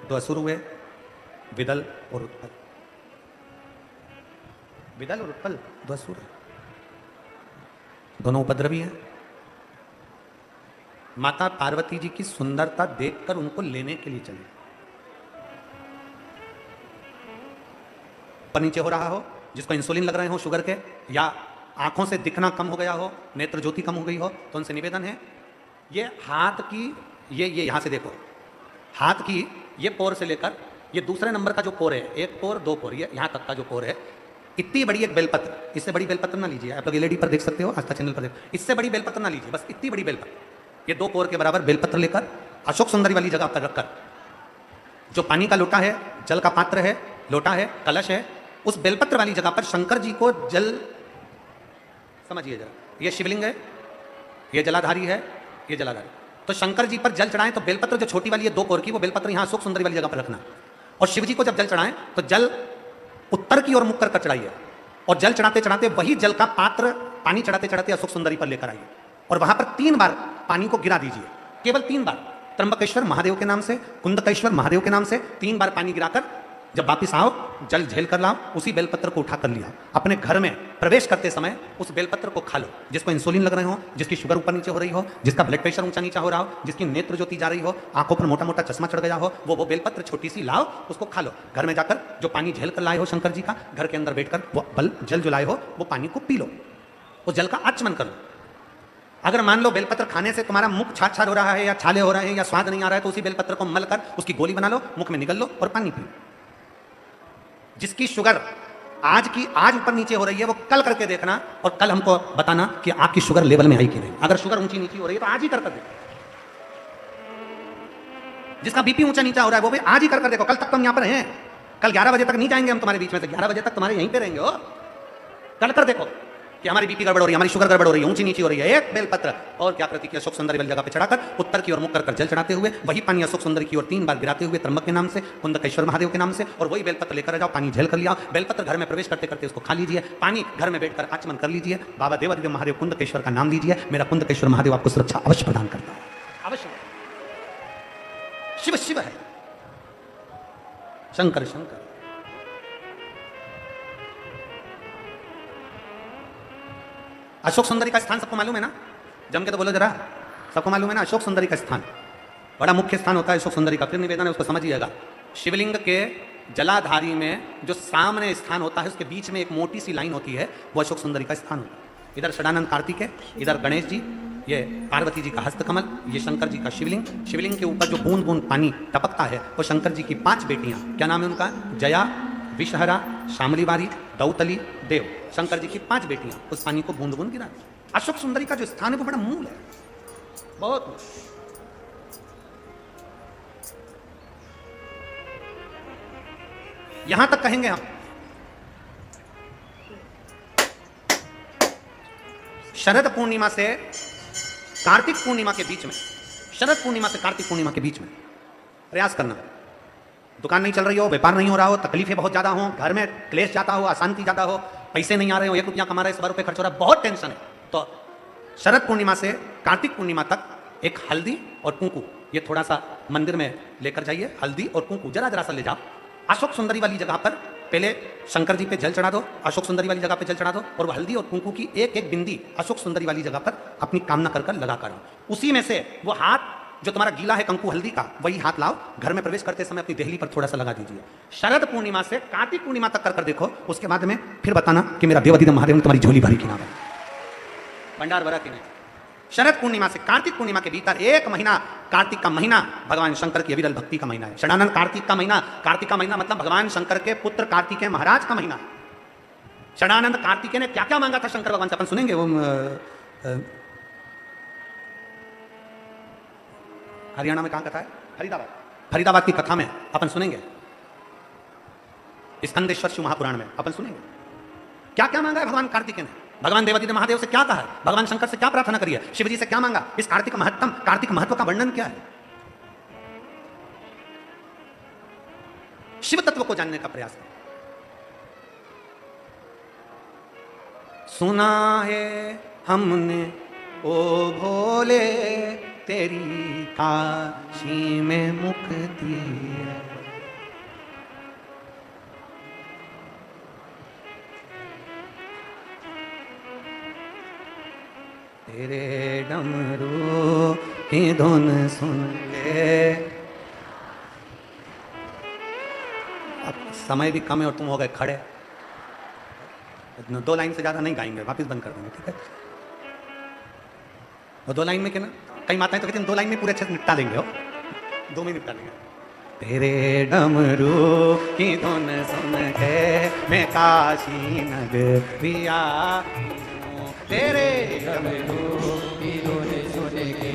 दो असुर हुए, विदल और उत्पल। विदल और उत्पल दो असुर हैं, दोनों उपद्रवी हैं। माता पार्वती जी की सुंदरता देखकर उनको लेने के लिए चले। पर नीचे हो रहा हो, जिसको इंसुलिन लग रहे हो शुगर के, या आंखों से दिखना कम हो गया हो, नेत्र ज्योति कम हो गई हो, तो उनसे निवेदन है ये हाथ की ये यहां से देखो, हाथ की ये पोर से लेकर ये दूसरे नंबर का जो पोर है, एक पोर दो पोर, ये यहां तक का जो पोर है, इतनी बड़ी एक बेलपत्र, इससे बड़ी बेलपत्र ना लीजिए। आप लोग एलईडी पर देख सकते हो, आस्था चैनल पर देखो, इससे बड़ी बेलपत्र ना लीजिए, बस इतनी बड़ी बेलपत्र, ये दो पोर के बराबर बेलपत्र लेकर अशोक सुंदरी वाली जगह पर रखकर, जो पानी का लोटा है, जल का पात्र है, लोटा है, कलश है, उस बेलपत्र वाली जगह पर शंकर जी को जल, समझिए जरा, ये शिवलिंग है, ये जलाधारी है, ये जलाधारी, तो शंकर जी पर जल चढ़ाएं तो बेलपत्र जो छोटी वाली है दो कोर की, वो बेलपत्र यहां अशोक सुंदरी वाली जगह पर रखना। और शिव जी को जब जल चढ़ाएं तो जल उत्तर की ओर मुख कर चढ़ाइए, और जल चढ़ाते चढ़ाते वही जल का पात्र पानी चढ़ाते चढ़ाते अशोक सुंदरी पर लेकर आइए, और वहां पर 3 बार पानी को गिरा दीजिए, केवल 3 बार, त्र्यंबकेश्वर महादेव के नाम से, कुंदकेश्वर महादेव के नाम से 3 बार पानी गिराकर जब वापिस आओ, जल झेल कर लाओ, उसी बेलपत्र को उठा कर लिया, अपने घर में प्रवेश करते समय उस बेलपत्र को खा लो। जिसको इंसुलिन लग रहे हो, जिसकी शुगर ऊपर नीचे हो रही हो, जिसका ब्लड प्रेशर ऊंचा नीचा हो रहा हो, जिसकी नेत्र ज्योति जा रही हो, आंखों पर मोटा मोटा चश्मा चढ़ गया हो, वो बेलपत्र छोटी सी लाओ, उसको खा लो। घर में जाकर जो पानी झेल कर लाए हो शंकर जी का, घर के अंदर बैठकर वो जल जो लाए हो वो पानी को पी लो, वो जल का आचमन कर लो। अगर मान लो बेलपत्र खाने से तुम्हारा मुख छाछ छाछ हो रहा है, या छाले हो रहे हैं, या स्वाद नहीं आ रहा है, तो उसी बेलपत्र को मल कर उसकी गोली बना लो, मुख में निगल लो और पानी पी लो। जिसकी शुगर आज ऊपर नीचे हो रही है, वो कल करके देखना, और कल हमको बताना कि आपकी शुगर लेवल में आई कि नहीं। अगर शुगर ऊंची नीची हो रही है तो आज ही कर देखो। जिसका बीपी ऊंचा नीचा हो रहा है वो भी आज ही कर देखो। कल तक तो हम यहां पर हैं, कल 11 बजे तक नहीं जाएंगे हम तुम्हारे बीच में से, 11 बजे तक तुम्हारे यहीं पे रहेंगे। हो कल कर देखो कि हमारी बीपी गड़बड़ हो रही है, हमारी शुगर गड़बड़ हो रही है, ऊंची नीची हो रही है, एक बेलपत्र और क्या प्रतीक अशोक सुंदरी वाली जगह पे चढ़ाकर उत्तर की ओर मुख कर जल चढ़ाते हुए वही पानी अशोक सुंदरी की ओर 3 बार गिराते हुए त्र्यंबक के नाम से, कुंदकेश्वर महादेव के नाम से, और वही बेलपत्र लेकर जाओ, पानी झेल कर लिया। बेलपत्र घर में प्रवेश करते करते उसको खा लीजिए, पानी घर में बैठकर आचमन कर लीजिए, बाबा देवादिदेव महादेव कुंदकेश्वर का नाम लीजिए। मेरा कुंदकेश्वर महादेव आपको सुरक्षा अवश्य प्रदान करता है, अवश्य। शिव शिव है, शंकर शंकर। अशोक सुंदरी का स्थान सबको मालूम है ना? जम के तो बोलो जरा, सबको मालूम है ना? अशोक सुंदरी का स्थान बड़ा मुख्य स्थान होता है अशोक सुंदरी का। फिर निवेदन है उसको समझिएगा। शिवलिंग के जलाधारी में जो सामने स्थान होता है, उसके बीच में एक मोटी सी लाइन होती है, वो अशोक सुंदरी का स्थान होता है। इधर षडानंद कार्तिक है, इधर गणेश जी, ये पार्वती जी का हस्तकमल, ये शंकर जी का शिवलिंग। शिवलिंग के ऊपर जो बूंद बूंद पानी टपकता है वो शंकर जी की 5 बेटियां, क्या नाम है उनका? जया, विषहरा, शामलीवारी, दौतली, देव। शंकर जी की 5 बेटियां उस पानी को बूंद बूंद गिरा। अशोक सुंदरी का जो स्थान है वो बड़ा मूल है, बहुत। यहां तक कहेंगे हम, शरद पूर्णिमा से कार्तिक पूर्णिमा के बीच में, शरद पूर्णिमा से कार्तिक पूर्णिमा के बीच में प्रयास करना। दुकान नहीं चल रही हो, व्यापार नहीं हो रहा हो, तकलीफें बहुत ज्यादा हो, घर में क्लेश जाता हो, अशांति ज्यादा हो, पैसे नहीं आ रहे हो, 1 रुपया कमा रहे, 100 रुपये खर्च हो रहा है, बहुत टेंशन है, तो शरद पूर्णिमा से कार्तिक पूर्णिमा तक एक हल्दी और कुंकू, ये थोड़ा सा मंदिर में लेकर जाइए। हल्दी और कुंकू जरा जरा सा ले जाओ, अशोक सुंदरी वाली जगह पर पहले शंकर जी पे जल चढ़ा दो, अशोक सुंदरी वाली जगह पे जल चढ़ा दो, और वो हल्दी और कुंकू की एक एक बिंदी अशोक सुंदरी वाली जगह पर अपनी कामना कर लगा कर, उसी में से वो हाथ जो तुम्हारा गीला है कंकु हल्दी का, वही हाथ लाओ, घर में प्रवेश करते समय अपनी देहली पर थोड़ा सा लगा दीजिए। शरद पूर्णिमा से कार्तिक पूर्णिमा तक कर देखो, उसके बाद में फिर बताना कि मेरा देवादिदेव महादेव ने तुम्हारी झोली भरी की ना है, भंडार भरा की नहीं। शरद पूर्णिमा से कार्तिक पूर्णिमा के भीतर 1 महीना, कार्तिक का महीना भगवान शंकर की अविरल भक्ति का महीना है। षडानंद कार्तिक का महीना, कार्तिक का महीना मतलब भगवान शंकर के पुत्र कार्तिकेय महाराज का महीना। षडानंद कार्तिकेय ने क्या क्या मांगा था शंकर भगवान से, अपन सुनेंगे। वो हरियाणा में कहां कथा है? फरीदाबाद। फरीदाबाद की कथा में अपन सुनेंगे, स्कंदेश्वर शिव महापुराण में अपन सुनेंगे क्या क्या मांगा है भगवान कार्तिकेय ने। भगवान देवादिदेव महादेव से क्या कहा है, भगवान शंकर से क्या प्रार्थना करी है, शिवजी से क्या मांगा, इस कार्तिक महत्तम, कार्तिक महत्व का वर्णन क्या है। शिव तत्व को जानने का प्रयास करें। सुना है हमने ओ भोले तेरी काशी में मुक्ति है, तेरे डमरू की धुन सुन के। अब समय भी कम है और तुम हो गए खड़े, 2 लाइन से ज़्यादा नहीं गाएंगे, वापस बंद कर देंगे, ठीक है। और 2 लाइन में क्या ना, कई माताएं तो कहती हैं 2 लाइन में पूरे अच्छे से निपटा देंगे, हो 2 में निपटा देंगे। तेरे डमरू की धुन सुन के मैं काशी नगरिया, तेरे डमरू की धुन सुन के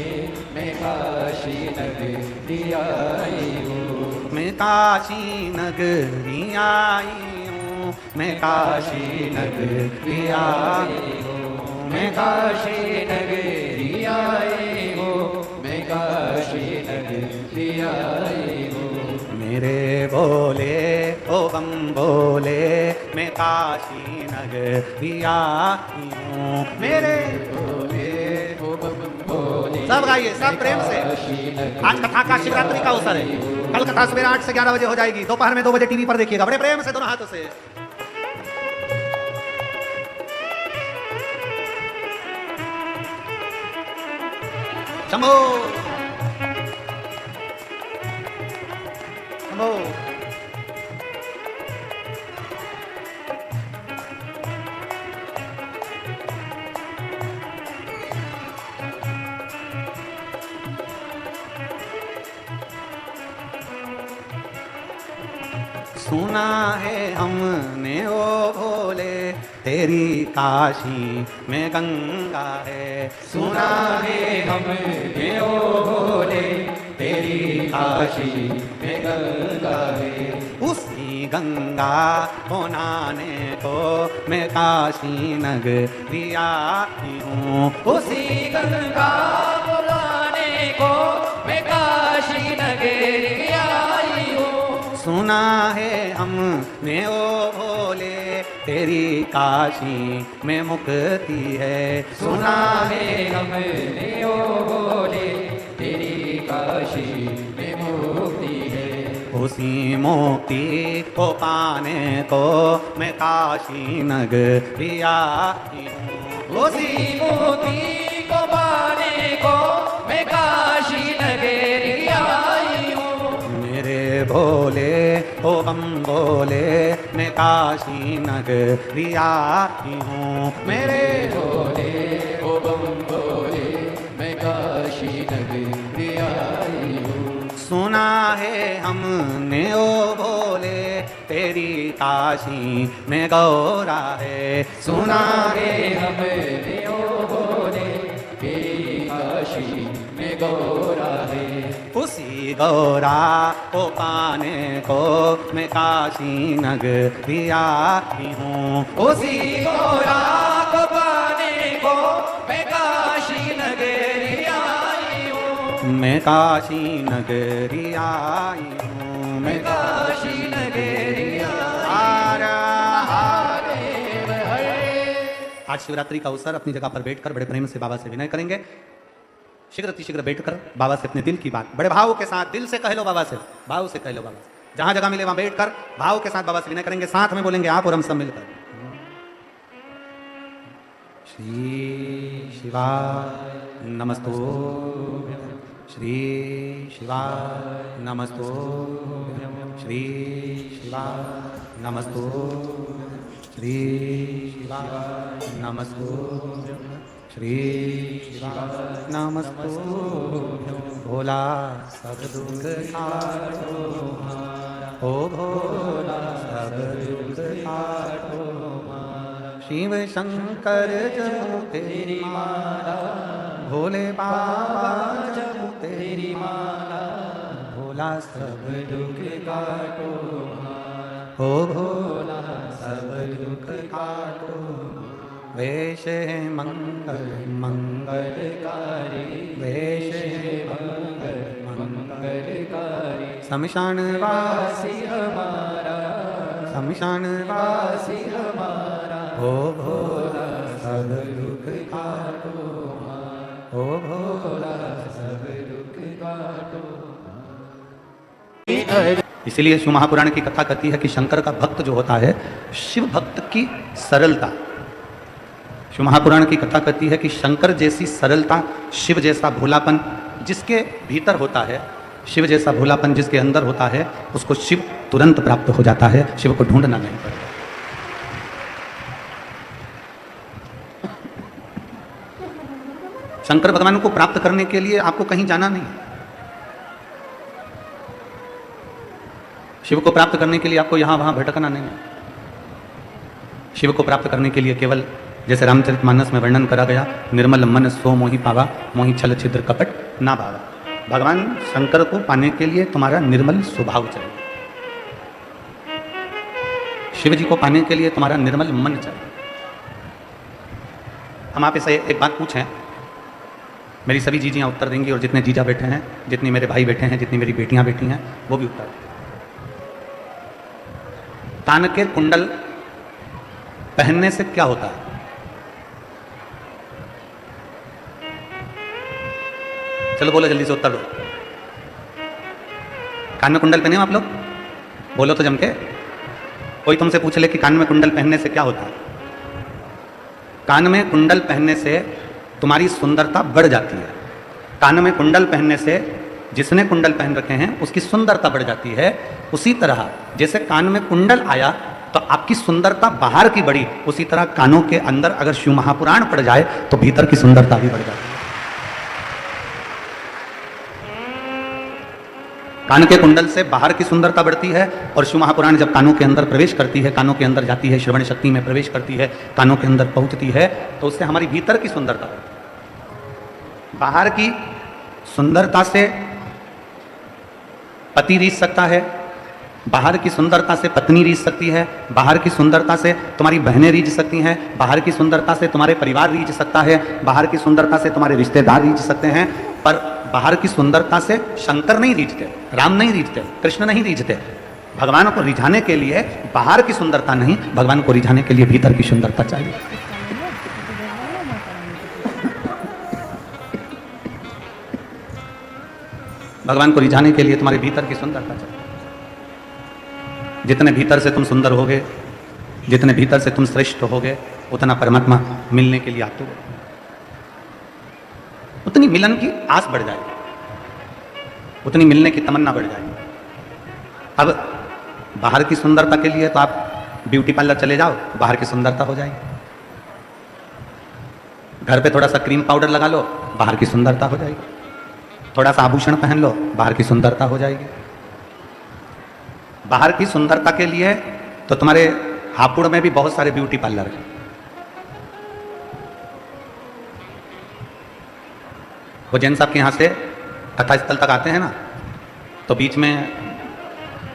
मैं काशी नगरिया आई हूँ, मैं काशी नगरिया आई हूँ, मैं काशी नगरिया आई हूँ, मैं काशी नगरिया आई हूँ, मैं काशी नगरिया आई हूँ। मेरे बोले ओ बम बोले मैं काशी नगरिया आई हूँ, मेरे बोले ओ बम बोले। सब गाइए, सब प्रेम से। आज कथा का शिवरात्रि का अवसर है, कल कथा सवेरे 8 से 11 बजे हो जाएगी, दोपहर में 2 बजे टीवी पर देखिएगा, बड़े प्रेम से दोनों हाथों से। शंभो शंभो। सुना है हमने ओ भोले तेरी काशी में गंगा है, सुना है हमने ओ भोले तेरी काशी में गंगा है। उसी गंगा को नहाने को मैं काशी नगरिया आई हूँ, उसी गंगा को नहाने को मैं काशी नगरिया आई हूँ। सुना है हमने ओ भोले तेरी काशी में मुक्ति है, सुना है हमने ओ भोले तेरी काशी में मुक्ति है। उसी मुक्ति को पाने को मैं काशी नगरिया आई हूँ, उसी मुक्ति को पाने को मैं काशी नगरिया आई हूँ। मेरे भोले ओ बम बोले मैं काशी नगरिया आई हूँ, मेरे भोले ओ बम बोले मैं काशी नगरिया आई हूँ। सुना है हमने ओ भोले तेरी काशी में गौरा है, सुना है हमने ओ भोले तेरी काशी में गौरा है। उसी गौरा को पाने को मैं काशी नगरिया आई हूँ, उसी गौरा को पाने को मैं काशी नगरिया आई हूँ, मैं काशी नगरिया आई हूँ, मैं काशी नगरिया। आज शिवरात्रि का अवसर, अपनी जगह पर बैठकर बड़े प्रेम से बाबा से विनय करेंगे। शीघ्र अतिशीघ्र बैठकर बाबा से अपने दिल की बात बड़े भाव के साथ दिल से कह लो, बाबा से भाव से कह लो, बाबा से जहां जगह मिले वहां बैठकर भाव के साथ बाबा से विनय करेंगे। साथ में बोलेंगे आप और हम सब मिलकर श्री शिवाय नमस्तो, श्री शिवाय नमस्तो, श्री शिवाय नमस्तो, श्री शिवाय नमस्तो, श्री शिवाय नमस्तो। भोला सब दुख काटो ओ भोला सब दुख काटो, शिव शंकर जपो तेरी माला, भोले बाबा जपो तेरी माला, भोला सब दुख काटो ओ भोला सब दुख काटो। वेश मंगल मंगलकारी, वेश मंगल मंगलकारी, शमशान वासी हमारा, शमशान वासी हमारा, ओ भोला सब दुख काटो ओ भोला सब दुख काटो। इसीलिए शिव महापुराण की कथा कहती है कि शंकर का भक्त जो होता है, शिव भक्त की सरलता, शिव महापुराण की कथा कहती है कि शंकर जैसी सरलता, शिव जैसा भोलापन जिसके भीतर होता है, शिव जैसा भोलापन जिसके अंदर होता है, उसको शिव तुरंत प्राप्त हो जाता है, शिव को ढूंढना नहीं पड़ता। शंकर भगवान को प्राप्त करने के लिए आपको कहीं जाना नहीं। शिव को प्राप्त करने के लिए आपको यहां वहां भटकना नहीं। शिव को प्राप्त करने के लिए केवल जैसे रामचरितमानस में वर्णन करा गया, निर्मल मन सो मोहि पावा, मोहि छल छिद्र कपट ना भावा। भगवान शंकर को पाने के लिए तुम्हारा निर्मल स्वभाव चाहिए। शिव जी को पाने के लिए तुम्हारा निर्मल मन चाहिए। हम आप से एक बात पूछें, मेरी सभी जीजियाँ उत्तर देंगी और जितने जीजा बैठे हैं, जितनी मेरे भाई बैठे हैं, जितनी मेरी बेटियां बैठी हैं, वो भी उत्तर। कान के कुंडल पहनने से क्या होता है? चलो बोलो जल्दी से उत्तर दो। कान में कुंडल पहने हो आप लोग? बोलो तो जम के। कोई तुमसे पूछ ले कि कान में कुंडल पहनने से क्या होता है? कान में कुंडल पहनने से तुम्हारी सुंदरता बढ़ जाती है। कान में कुंडल पहनने से जिसने कुंडल पहन रखे हैं उसकी सुंदरता बढ़ जाती है। उसी तरह जैसे कान में कुंडल आया तो आपकी सुंदरता बाहर की बढ़ी, उसी तरह कानों के अंदर अगर शिव महापुराण पड़ जाए तो भीतर की सुंदरता भी बढ़ जाती है। कान के कुंडल से बाहर की सुंदरता बढ़ती है और शिव महापुराण जब कानों के अंदर प्रवेश करती है, कानों के अंदर जाती है, श्रवण शक्ति में प्रवेश करती है, कानों के अंदर पहुंचती है, तो उससे हमारी भीतर की सुंदरता बढ़ती है। बाहर की सुंदरता से पति रीझ सकता है, बाहर की सुंदरता से पत्नी रीझ सकती है, बाहर की सुंदरता से तुम्हारी बहनें रीझ सकती हैं, बाहर की सुंदरता से तुम्हारे परिवार रीझ सकता है, बाहर की सुंदरता से तुम्हारे रिश्तेदार रीझ सकते हैं। पर बाहर की सुंदरता से शंकर नहीं रीझते, राम नहीं रीझते, कृष्ण नहीं रीझते। भगवान को रिझाने के लिए बाहर की सुंदरता नहीं, भगवान को रिझाने के लिए भीतर की सुंदरता चाहिए। भगवान को रिझाने के लिए तुम्हारे भीतर की सुंदरता चाहिए। जितने भीतर से तुम सुंदर होगे, जितने भीतर से तुम श्रेष्ठ होगे, उतना परमात्मा मिलने के लिए आतुर है, उतनी मिलन की आस बढ़ जाएगी, उतनी मिलने की तमन्ना बढ़ जाएगी। अब बाहर की सुंदरता के लिए तो आप ब्यूटी पार्लर चले जाओ, बाहर की सुंदरता हो जाएगी। घर पे थोड़ा सा क्रीम पाउडर लगा लो, बाहर की सुंदरता हो जाएगी। थोड़ा सा आभूषण पहन लो, बाहर की सुंदरता हो जाएगी। बाहर की सुंदरता के लिए तो तुम्हारे हापुड़ में भी बहुत सारे ब्यूटी पार्लर हैं। वो जैन साहब के यहाँ से कथा स्थल तक आते हैं ना, तो बीच में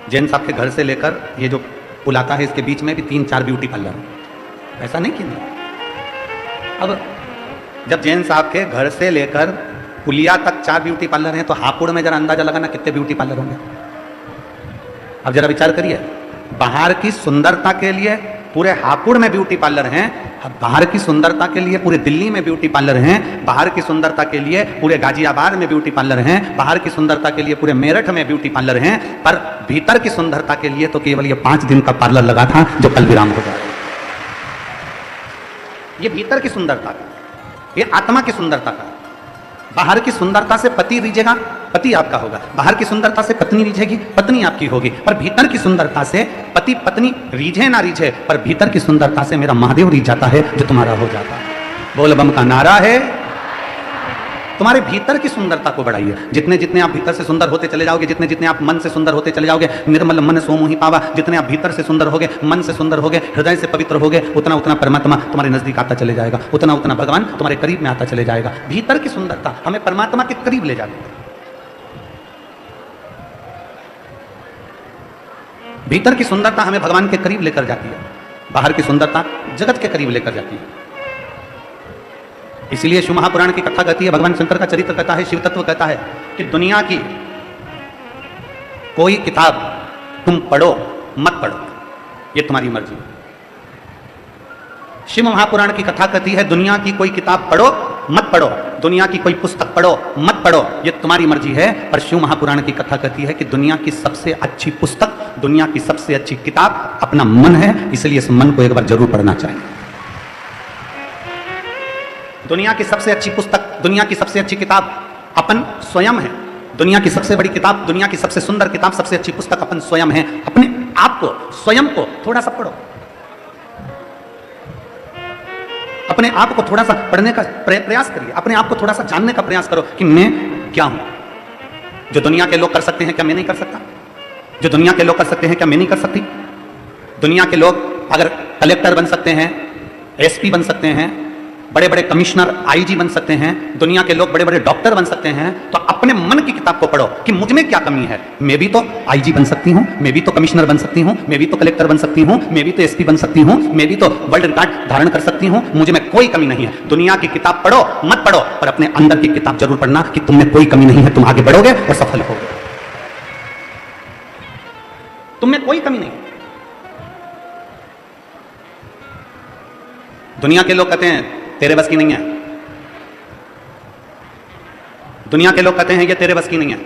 जैन साहब के घर से लेकर ये जो पुल आता है, इसके बीच में भी 3-4 ब्यूटी पार्लर हैं। ऐसा नहीं किया। अब जब जैन साहब के घर से लेकर पुलिया तक 4 ब्यूटी पार्लर हैं, तो हापुड़ में जरा अंदाजा लगाना कितने ब्यूटी पार्लर होंगे। अब जरा विचार करिए, बाहर की सुंदरता के लिए पूरे हापुड़ में ब्यूटी पार्लर हैं, बाहर की सुंदरता के लिए पूरे दिल्ली में ब्यूटी पार्लर हैं, बाहर की सुंदरता के लिए पूरे गाजियाबाद में ब्यूटी पार्लर हैं, बाहर की सुंदरता के लिए पूरे मेरठ में ब्यूटी पार्लर हैं, पर भीतर की सुंदरता के लिए तो केवल ये 5 दिन का पार्लर लगा था जो कल विराम हो जाए। ये भीतर की सुंदरता का, ये आत्मा की सुंदरता का। बाहर की सुंदरता से पति रीझेगा, पति आपका होगा। बाहर की सुंदरता से पत्नी रीझेगी, पत्नी आपकी होगी। पर भीतर की सुंदरता से पति पत्नी रीझे ना रीझे, पर भीतर की सुंदरता से मेरा महादेव रीझ जाता है, जो तुम्हारा हो जाता है। बोल बम का नारा है। तुम्हारे भीतर की सुंदरता को बढ़ाइए। जितने जितने आप भीतर से सुंदर होते चले जाओगे, जितने जितने आप मन से सुंदर होते चले जाओगे, निर्मल मन सो मोहि पावा, जितने आप भीतर से सुंदर होगे, मन से सुंदर होगे, हृदय से पवित्र होगे, उतना उतना परमात्मा तुम्हारे नजदीक आता चले जाएगा, उतना उतना भगवान तुम्हारे करीब में आता चले जाएगा। भीतर की सुंदरता हमें परमात्मा के करीब ले जाती है। भीतर की सुंदरता हमें भगवान के करीब लेकर जाती है, बाहर की सुंदरता जगत के करीब लेकर जाती है। इसलिए शिव महापुराण की कथा कहती है, भगवान शंकर का चरित्र कहता है, शिव तत्व कहता है कि दुनिया की कोई किताब तुम पढ़ो मत पढ़ो, ये तुम्हारी मर्जी। शिव महापुराण की कथा कहती है, दुनिया की कोई किताब पढ़ो मत पढ़ो, दुनिया की कोई पुस्तक पढ़ो मत पढ़ो, ये तुम्हारी मर्जी है। पर शिव महापुराण की कथा कहती है कि दुनिया की सबसे अच्छी पुस्तक, दुनिया की सबसे अच्छी किताब अपना मन है, इसलिए इस मन को एक बार जरूर पढ़ना चाहिए। दुनिया की सबसे अच्छी पुस्तक, दुनिया की सबसे अच्छी किताब अपन स्वयं है। दुनिया की सबसे बड़ी किताब, दुनिया की सबसे सुंदर किताब, सबसे अच्छी पुस्तक अपन स्वयं है। अपने आप को, स्वयं को थोड़ा सा पढ़ो, अपने आप को थोड़ा सा पढ़ने का प्रयास करिए, अपने आप को थोड़ा सा जानने का प्रयास करो कि मैं क्या हूं। जो दुनिया के लोग कर सकते हैं क्या मैं नहीं कर सकता? जो दुनिया के लोग कर सकते हैं क्या मैं नहीं कर सकती? दुनिया के लोग अगर कलेक्टर बन सकते हैं, एसपी बन सकते हैं, बड़े बड़े कमिश्नर आईजी बन सकते हैं, दुनिया के लोग बड़े बड़े डॉक्टर बन सकते हैं, तो अपने मन की किताब को पढ़ो कि मुझ में क्या कमी है। मैं भी तो आईजी बन सकती हूं, मैं भी तो कमिश्नर बन सकती हूं, मैं भी तो कलेक्टर बन सकती हूं, मैं भी तो एसपी बन सकती हूं, मैं भी तो वर्ल्ड रिकॉर्ड धारण कर सकती हूं, मुझ में कोई कमी नहीं है। दुनिया की किताब पढ़ो मत पढ़ो, पर अपने अंदर की किताब जरूर पढ़ना कि तुम में कोई कमी नहीं है, तुम आगे बढ़ोगे और सफल होगे। तुम में कोई कमी नहीं। दुनिया के लोग कहते हैं तेरे बस की नहीं है, दुनिया के लोग कहते हैं ये तेरे बस की नहीं है।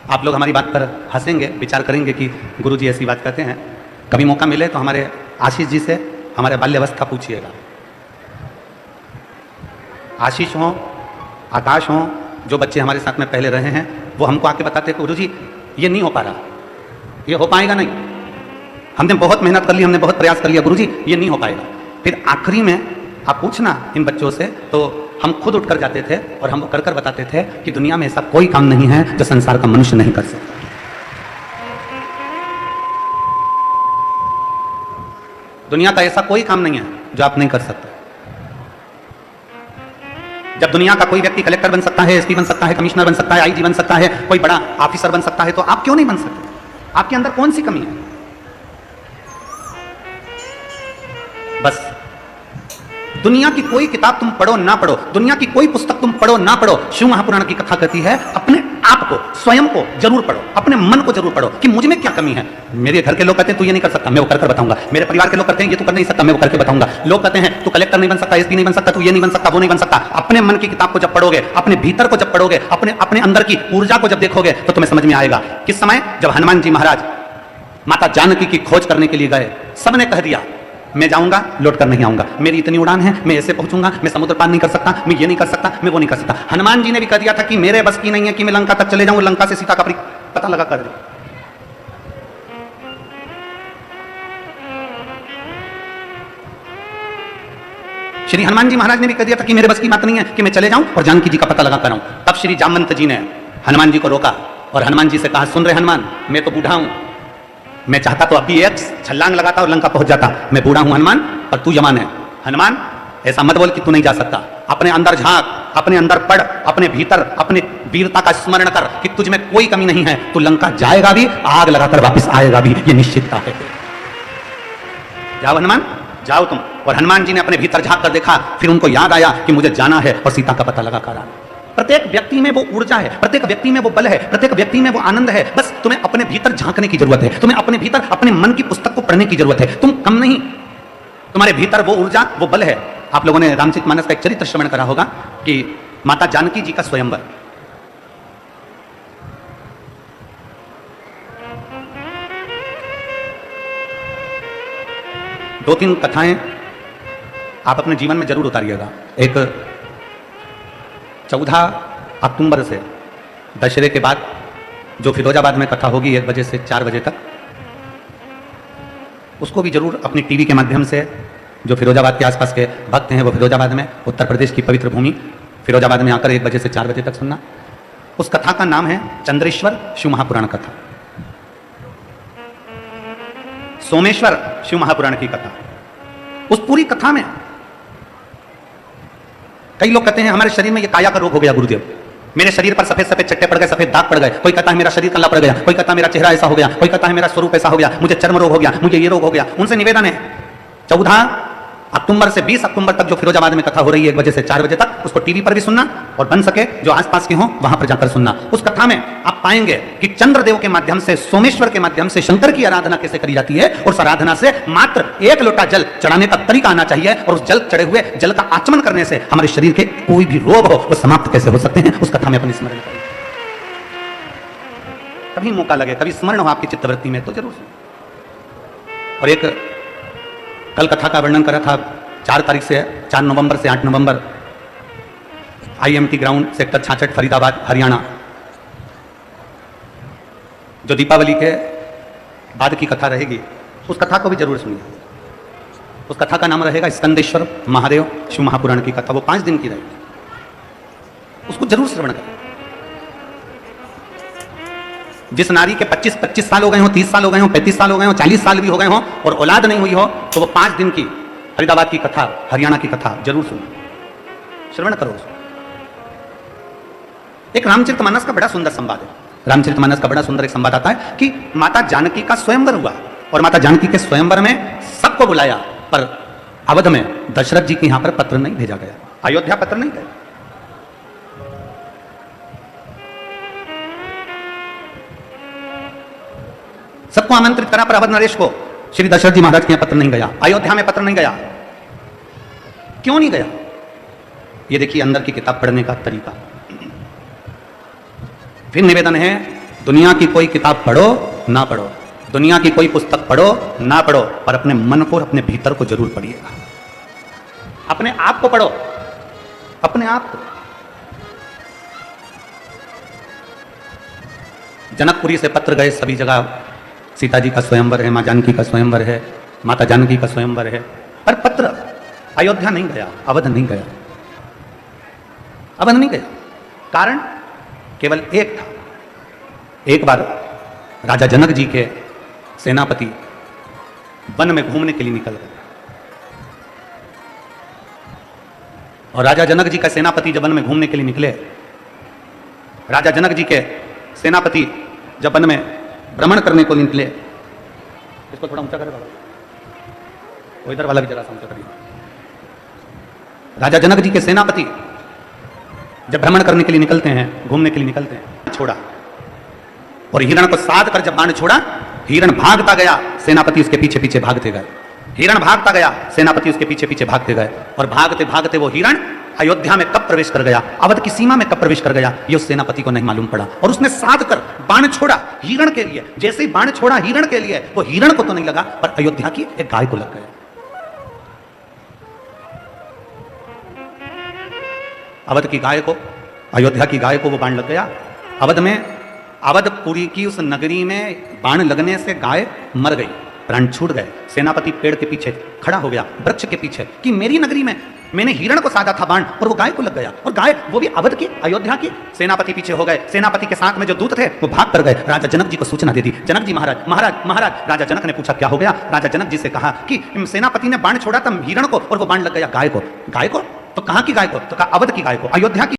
आप लोग हमारी बात पर हंसेंगे, विचार करेंगे कि गुरुजी ऐसी बात कहते हैं। कभी मौका मिले तो हमारे आशीष जी से हमारे बाल्यावस्था पूछिएगा। आशीष हो, आकाश हो, जो बच्चे हमारे साथ में पहले रहे हैं, वो हमको आके बताते हैं गुरुजी ये नहीं हो पा रहा, ये हो पाएगा नहीं, हमने बहुत मेहनत कर ली, हमने बहुत प्रयास कर लिया, गुरुजी ये नहीं हो पाएगा। फिर आखिरी में आप पूछना इन बच्चों से, तो हम खुद उठकर जाते थे और हम कर कर बताते थे कि दुनिया में ऐसा कोई काम नहीं है जो संसार का मनुष्य नहीं कर सकता। दुनिया का ऐसा कोई काम नहीं है जो आप नहीं कर सकते। जब दुनिया का कोई व्यक्ति कलेक्टर बन सकता है, एसपी बन सकता है, कमिश्नर बन सकता है, आईजी बन सकता है, कोई बड़ा ऑफिसर बन सकता है, तो आप क्यों नहीं बन सकते? आपके अंदर कौन सी कमी है? बस दुनिया की कोई किताब तुम पढ़ो ना पढ़ो, दुनिया की कोई पुस्तक तुम पढ़ो ना पढ़ो, शिव महापुराण की कथा कहती है अपने आप को, स्वयं को जरूर पढ़ो, अपने मन को जरूर पढ़ो कि मुझ में क्या कमी है। मेरे घर के लोग कहते हैं तू ये नहीं कर सकता, मैं वो कर कर बताऊंगा। मेरे परिवार के लोग कहते हैं ये तू कर नहीं सकता, मैं वो करके बताऊंगा। लोग कहते हैं तू कलेक्टर नहीं बन सकता, एसपी नहीं बन सकता, तू ये नहीं बन सकता, वो नहीं बन सकता। अपने मन की किताब को जब पढ़ोगे, अपने भीतर को जब पढ़ोगे, अपने अंदर की ऊर्जा को जब देखोगे, तो तुम्हें समझ में आएगा। किस समय? जब हनुमान जी महाराज माता जानकी की खोज करने के लिए गए, सबने कह दिया मैं जाऊंगा लौट कर नहीं आऊंगा, मेरी इतनी उड़ान है, मैं ऐसे पहुंचूंगा, मैं समुद्र पार नहीं कर सकता, मैं ये नहीं कर सकता, मैं वो नहीं कर सकता। हनुमान जी ने भी कह दिया था कि मेरे बस की नहीं है कि मैं लंका तक चले जाऊं, लंका से सीता का पता लगा कर। श्री हनुमान जी महाराज ने भी कह दिया था कि मेरे बस की बात नहीं है कि मैं चले जाऊं और जानकी जी का पता लगा कर आऊं। तब श्री जामवंत जी ने हनुमान जी को रोका और हनुमान जी से कहा सुन रहे हनुमान, मैं तो बूढ़ा हूं, मैं चाहता तो अभी एक छलांग लगाता और लंका पहुंच जाता, मैं बूढ़ा हूं हनुमान, पर तू जवान है। हनुमान ऐसा मत बोल कि तू नहीं जा सकता, अपने अंदर झांक, अपने अंदर पढ़, अपने भीतर अपने वीरता का स्मरण कर कि तुझ में कोई कमी नहीं है, तू लंका जाएगा भी, आग लगाकर वापस आएगा भी, ये निश्चितता है। जाओ हनुमान, जाओ तुम। और हनुमान जी ने अपने भीतर झांक कर देखा, फिर उनको याद आया कि मुझे जाना है और सीता का पता लगा कर आना। प्रत्येक व्यक्ति में वो ऊर्जा है, प्रत्येक व्यक्ति में वो बल है, प्रत्येक व्यक्ति में वो आनंद है। बस तुम्हें अपने भीतर झांकने की जरूरत है, तुम्हें अपने भीतर अपने मन की पुस्तक को पढ़ने की जरूरत है। तुम कम नहीं, तुम्हारे भीतर वो ऊर्जा वो बल है। आप लोगों ने रामचरितमानस का एक चरित्र श्रवण करा होगा कि माता जानकी जी का स्वयंवर। दो तीन कथाएं आप अपने जीवन में जरूर उतारिएगा। एक 14 अक्टूबर से दशहरे के बाद जो फिरोजाबाद में कथा होगी 1 बजे से 4 बजे तक, उसको भी जरूर अपनी टीवी के माध्यम से, जो फिरोजाबाद के आसपास के भक्त हैं वो फिरोजाबाद में, उत्तर प्रदेश की पवित्र भूमि फिरोजाबाद में आकर 1 बजे से 4 बजे तक सुनना। उस कथा का नाम है चंद्रेश्वर शिव महापुराण कथा, सोमेश्वर शिव महापुराण की कथा। उस पूरी कथा में कई लोग कहते हैं हमारे शरीर में ये काया का रोग हो गया गुरुदेव, मेरे शरीर पर सफेद सफेद चट्टे पड़ गए, सफेद दाग पड़ गए। कोई कहता है मेरा शरीर काला पड़ गया, कोई कहता है मेरा चेहरा ऐसा हो गया, कोई कहता है मेरा स्वरूप ऐसा हो गया, मुझे चर्म रोग हो गया, मुझे ये रोग हो गया। उनसे निवेदन है 14 अक्टूबर से 20 अक्टूबर तक जो फिरोजाबाद में कथा हो रही है 1 बजे से 4 बजे तक, उसको टीवी पर भी सुनना और बन सके जो आसपास के हों वहां पर जाकर सुनना। उस कथा में आप पाएंगे कि चंद्रदेव के माध्यम से, सोमेश्वर के माध्यम से शंकर की आराधना कैसे करी जाती है, और उस आराधना से मात्र 1 लोटा जल चढ़ाने का तरीका आना चाहिए, और उस जल चढ़े हुए जल का आचमन करने से हमारे शरीर के कोई भी रोग हो वो समाप्त कैसे हो सकते हैं, उस कथा में अपन स्मरण करें। कभी मौका लगे, कभी स्मरण हो आपकी चित्तवृत्ति में तो जरूर। और एक कल कथा का वर्णन करा था 4 तारीख से 4 नवंबर से 8 नवंबर IMT ground sector 66 Faridabad Haryana, जो दीपावली के बाद की कथा रहेगी, उस कथा को भी जरूर सुनिए। उस कथा का नाम रहेगा स्कंदेश्वर महादेव शिव महापुराण की कथा। वो 5 दिन की रहेगी, उसको जरूर श्रवण करें। जिस नारी के 25 साल हो गए हो, 30 साल हो गए हो, 35 साल हो गए हो, 40 साल भी हो गए हो और औलाद नहीं हुई हो, तो वो 5 दिन की फरीदाबाद की कथा, हरियाणा की कथा जरूर सुनो, श्रवण करो उसको। एक रामचरितमानस का बड़ा सुंदर संवाद है। रामचरितमानस का बड़ा सुंदर एक संवाद आता है कि माता जानकी का स्वयंवर हुआ और माता जानकी के स्वयंवर में सबको बुलाया, पर अवध में दशरथ जी के यहां पर पत्र नहीं भेजा गया, अयोध्या पत्र नहीं गया। सबको आमंत्रित करा, पर अवध नरेश को श्री दशरथ जी महाराज के यहां पत्र नहीं गया, अयोध्या में पत्र नहीं गया। क्यों नहीं गया? ये देखिए अंदर की किताब पढ़ने का तरीका। फिर निवेदन है, दुनिया की कोई किताब पढ़ो ना पढ़ो, दुनिया की कोई पुस्तक पढ़ो ना पढ़ो, पर अपने मन को और अपने भीतर को जरूर पढ़िएगा। अपने आप को पढ़ो, अपने आप को। जनकपुरी से पत्र गए सभी जगह, सीता जी का स्वयंवर है, मां जानकी का स्वयंवर है, माता जानकी का स्वयंवर है, पर पत्र अयोध्या नहीं गया, अवध नहीं गया, अवध नहीं गया। कारण केवल एक था। एक बार राजा जनक जी के सेनापति वन में घूमने के लिए निकल गए, और राजा जनक जी का सेनापति जब वन में घूमने के लिए निकले, राजा जनक जी के सेनापति जब वन में भ्रमण करने को निकले, इसको थोड़ा ऊंचा करें बाबा, वो इधर वाला भी जरा सा ऊंचा करिए। राजा जनक जी के सेनापति जब भ्रमण करने के लिए निकलते हैं, घूमने के लिए निकलते हैं, छोड़ा और हिरण को साध कर जब बाण छोड़ा, हिरण भागता गया, सेनापति उसके पीछे पीछे भागते गए। हिरण भागता गया, सेनापति उसके पीछे पीछे भागते गए, और भागते भागते वो हिरण अयोध्या में कब प्रवेश कर गया, अवध की सीमा में कब प्रवेश कर गया, ये उस सेनापति को नहीं मालूम पड़ा। और उसने साध कर बाण छोड़ा हिरण के लिए। जैसे ही बाण छोड़ा हिरण के लिए, वो हिरण को तो नहीं लगा, पर अयोध्या की एक गाय को लग गया। अवध की गाय को, अयोध्या की गाय को वो बाण लग गया। अवध में, अवधपुरी की उस नगरी में बाण लगने से गाय मर गई, प्राण छूट गए। सेनापति पेड़ के पीछे खड़ा हो गया, वृक्ष के पीछे, कि मेरी नगरी में मैंने हिरण को साधा था बाण और वो गाय को लग गया, और गाय वो भी अवध की, अयोध्या की। सेनापति पीछे हो गए, सेनापति के साथ में जो दूत थे वो भाग कर गए, राजा जनक जी को सूचना दे दी। जनक जी महाराज महाराज महाराज। राजा जनक ने पूछा क्या हो गया? राजा जनक जी से कहा कि सेनापति ने बाण छोड़ा था हिरण को और वो बाण लग गया गाय को। गाय को? तो कहां की गाय को? तो कहा अवध की गाय को, अयोध्या की।